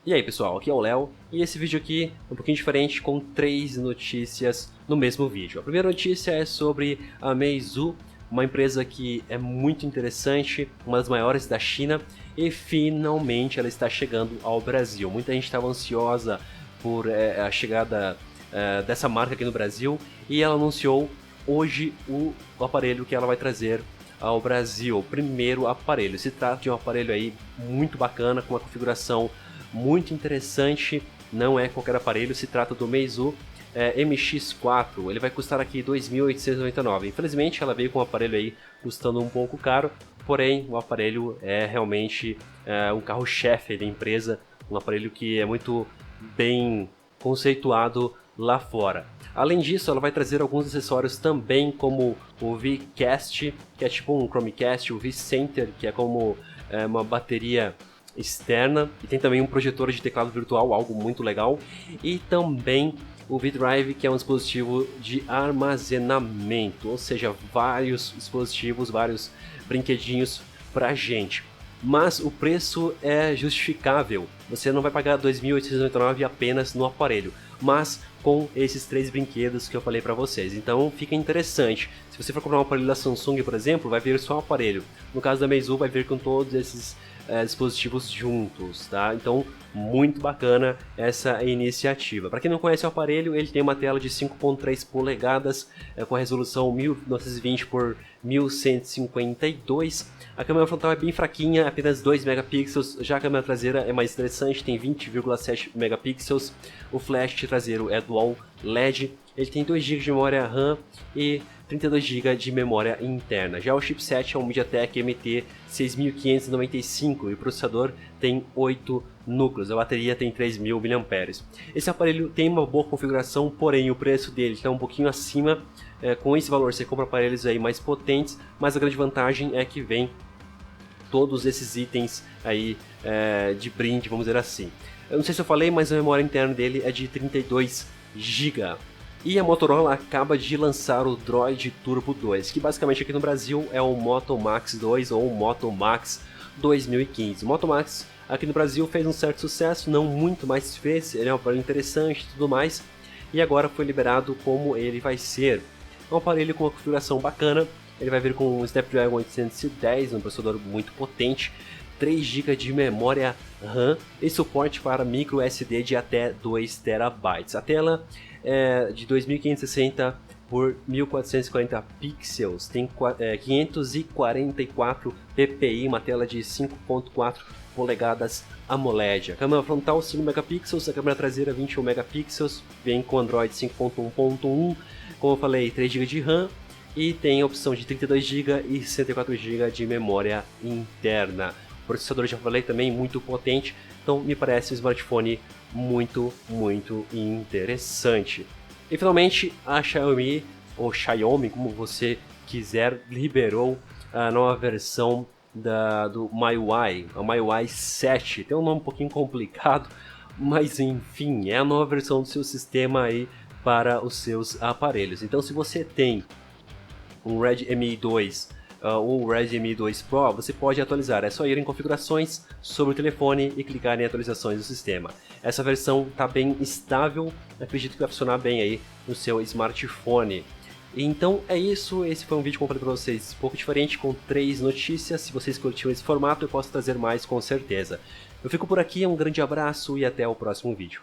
E aí pessoal, aqui é o Léo e esse vídeo aqui é um pouquinho diferente com 3 notícias no mesmo vídeo. A primeira notícia é sobre a Meizu, uma empresa que é muito interessante, uma das maiores da China e finalmente ela está chegando ao Brasil. Muita gente estava ansiosa por a chegada dessa marca aqui no Brasil e ela anunciou hoje o aparelho que ela vai trazer ao Brasil, o primeiro aparelho. Se trata de um aparelho aí muito bacana, com uma configuração muito interessante, não é qualquer aparelho, se trata do Meizu MX4, ele vai custar aqui R$ 2.899. Infelizmente ela veio com um aparelho aí custando um pouco caro, porém o aparelho é realmente um carro-chefe da empresa, um aparelho que é muito bem conceituado lá fora. Além disso, ela vai trazer alguns acessórios também, como o V-Cast, que é tipo um Chromecast, o V-Center, que é como uma bateria externa, e tem também um projetor de teclado virtual, algo muito legal, e também o V-Drive, que é um dispositivo de armazenamento, ou seja, vários dispositivos, vários brinquedinhos pra gente. Mas o preço é justificável, você não vai pagar R$ 2.899 apenas no aparelho, mas com esses 3 brinquedos que eu falei para vocês. Então fica interessante. Se você for comprar um aparelho da Samsung, por exemplo, vai vir só um aparelho. No caso da Meizu, vai vir com todos esses dispositivos juntos, tá? Então muito bacana essa iniciativa. Para quem não conhece o aparelho, ele tem uma tela de 5.3 polegadas com a resolução 1920 por 1152. A câmera frontal é bem fraquinha, apenas 2 megapixels. Já a câmera traseira é mais interessante, tem 20,7 megapixels. O flash traseiro é dual LED. Ele tem 2 GB de memória RAM e 32 GB de memória interna. Já o chipset é um MediaTek MT6595 e o processador tem 8 núcleos. A bateria tem 3.000 mAh. Esse aparelho tem uma boa configuração, porém o preço dele está um pouquinho acima. Com esse valor você compra aparelhos aí mais potentes, mas a grande vantagem é que vem todos esses itens aí de brinde, vamos dizer assim. Eu não sei se eu falei, mas a memória interna dele é de 32 GB. E a Motorola acaba de lançar o Droid Turbo 2, que basicamente aqui no Brasil é o Moto Max 2 ou o Moto Max 2015. O Moto Max aqui no Brasil fez um certo sucesso, não muito, mas fez, ele é um aparelho interessante e tudo mais, e agora foi liberado como ele vai ser. É um aparelho com uma configuração bacana, ele vai vir com um Snapdragon 810, um processador muito potente, 3 GB de memória RAM e suporte para micro SD de até 2 TB. A tela é de 2560 por 1440 pixels, tem 544 ppi, uma tela de 5.4 polegadas AMOLED. A câmera frontal 5 megapixels, a câmera traseira 21 megapixels, vem com Android 5.1.1, como eu falei, 3 GB de RAM e tem a opção de 32 GB e 64 GB de memória interna. O processador, já falei, também muito potente, então me parece um smartphone muito interessante. E finalmente a Xiaomi, ou Xiaomi, como você quiser, liberou a nova versão do MIUI, a MIUI 7. Tem um nome um pouquinho complicado, mas enfim, é a nova versão do seu sistema aí para os seus aparelhos. Então se você tem um Redmi 2 ou o Redmi 2 Pro, você pode atualizar, é só ir em configurações sobre o telefone e clicar em atualizações do sistema. Essa versão está bem estável, acredito que vai funcionar bem aí no seu smartphone. Então é isso, esse foi um vídeo, como eu falei para vocês, um pouco diferente, com 3 notícias. Se vocês curtiram esse formato, eu posso trazer mais com certeza. Eu fico por aqui, um grande abraço e até o próximo vídeo.